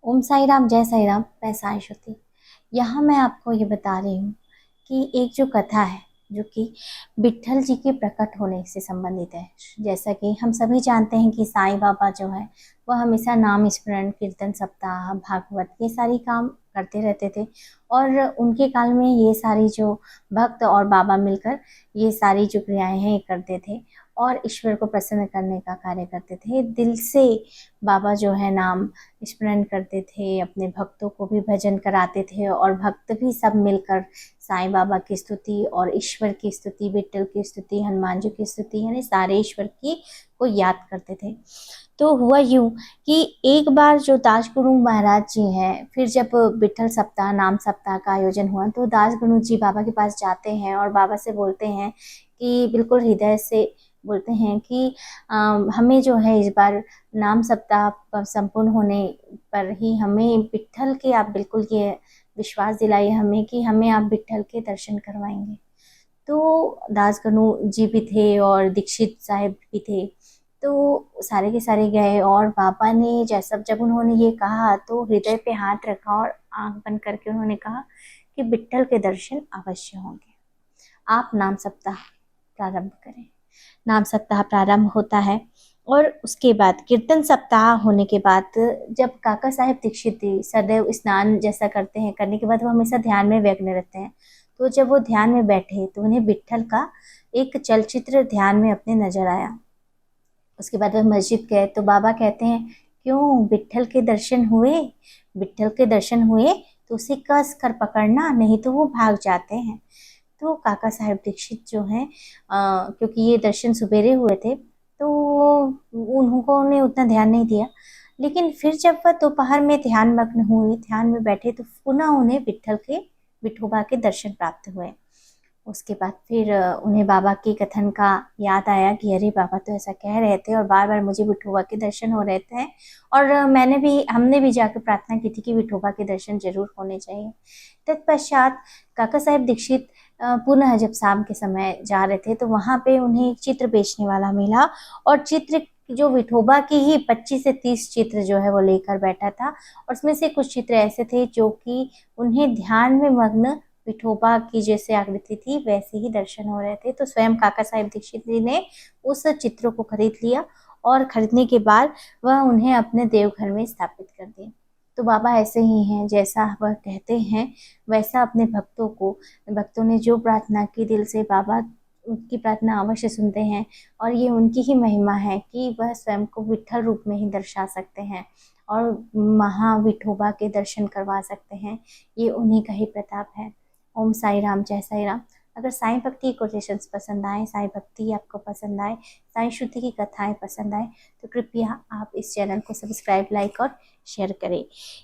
ओम साई राम, जय साई राम। मैं साई श्रुति। यहाँ मैं आपको ये बता रही हूँ कि एक जो कथा है जो कि विट्ठल जी के प्रकट होने से संबंधित है। जैसा कि हम सभी जानते हैं कि साईं बाबा जो है वह हमेशा नाम स्मरण, कीर्तन सप्ताह, भागवत ये सारी काम करते रहते थे। और उनके काल में ये सारी जो भक्त और बाबा मिलकर ये सारी जो क्रियाएं हैं ये करते थे और ईश्वर को प्रसन्न करने का कार्य करते थे। दिल से बाबा जो है नाम स्मरण करते थे, अपने भक्तों को भी भजन कराते थे और भक्त भी सब मिलकर साईं बाबा की स्तुति और ईश्वर की स्तुति, विट्ठल की स्तुति, हनुमान जी की स्तुति, यानी सारे ईश्वर की को याद करते थे। तो हुआ यूं कि एक बार जो दास गुरु महाराज जी हैं, फिर जब विट्ठल सप्ताह, नाम सप्ताह का आयोजन हुआ तो दास गुरु जी बाबा के पास जाते हैं और बाबा से बोलते हैं कि बिल्कुल हृदय से बोलते हैं कि हमें जो है इस बार नाम सप्ताह संपूर्ण होने पर ही हमें विट्ठल के आप बिल्कुल ये विश्वास दिलाइए हमें कि हमें आप विट्ठल के दर्शन करवाएंगे। तो दास गणु जी भी थे और दीक्षित साहिब भी थे। तो सारे के सारे गए और बाबा ने जैसा जब उन्होंने ये कहा तो हृदय पे हाथ रखा और आंख बंद करके उन्होंने कहा कि विट्ठल के दर्शन अवश्य होंगे, आप नाम सप्ताह प्रारंभ करें। नाम सप्ताह प्रारंभ होता है और उसके बाद कीर्तन सप्ताह होने के बाद जब काका साहेब दीक्षित जी सदैव स्नान जैसा करते हैं, करने के बाद वो हमेशा ध्यान में व्यग्न रहते हैं। तो जब वो ध्यान में बैठे तो उन्हें विट्ठल का एक चलचित्र ध्यान में अपने नजर आया। उसके बाद वह मस्जिद गए तो बाबा कहते हैं, क्यों विट्ठल के दर्शन हुए? विट्ठल के दर्शन हुए तो उसे कस कर पकड़ना, नहीं तो वो भाग जाते हैं। तो काका साहेब दीक्षित जो हैं, क्योंकि ये दर्शन सवेरे हुए थे तो उन्होंने उतना ध्यान नहीं दिया। लेकिन फिर जब वह दोपहर में ध्यान मग्न हुए, ध्यान में बैठे तो पुनः उन्हें विट्ठल के, विठोबा के दर्शन प्राप्त हुए। उसके बाद फिर उन्हें बाबा के कथन का याद आया कि अरे बाबा तो ऐसा कह रहे थे और बार बार मुझे विठोबा के दर्शन हो रहे थे और हमने भी जाकर प्रार्थना की थी कि विठोबा के दर्शन जरूर होने चाहिए। तत्पश्चात काका साहेब दीक्षित पुनः जब शाम के समय जा रहे थे तो वहां पे उन्हें एक चित्र बेचने वाला मिला और चित्र जो विठोबा की ही 25 से 30 चित्र जो है वो लेकर बैठा था और उसमें से कुछ चित्र ऐसे थे जो कि उन्हें ध्यान में मग्न विठोबा की जैसे आकृति थी वैसे ही दर्शन हो रहे थे। तो स्वयं काका साहेब दीक्षित जी ने उस चित्रों को खरीद लिया और खरीदने के बाद वह उन्हें अपने देवघर में स्थापित कर दिए। तो बाबा ऐसे ही हैं, जैसा वह कहते हैं वैसा अपने भक्तों को, भक्तों ने जो प्रार्थना की दिल से बाबा उनकी प्रार्थना अवश्य सुनते हैं और ये उनकी ही महिमा है कि वह स्वयं को विट्ठल रूप में ही दर्शा सकते हैं और महाविठोबा के दर्शन करवा सकते हैं। ये उन्हीं का ही प्रताप है। ओम साई राम, जय साई राम। अगर साईं भक्ति कोटेशंस पसंद आए, साईं भक्ति आपको पसंद आए, साईं श्रुति की कथाएं पसंद आए तो कृपया आप इस चैनल को सब्सक्राइब, लाइक और शेयर करें।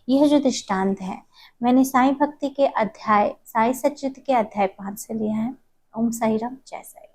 यह जो दृष्टांत है मैंने साईं भक्ति के अध्याय, साईं सच्चित के अध्याय 5 से लिया है। ओम साई राम, जय साई राम।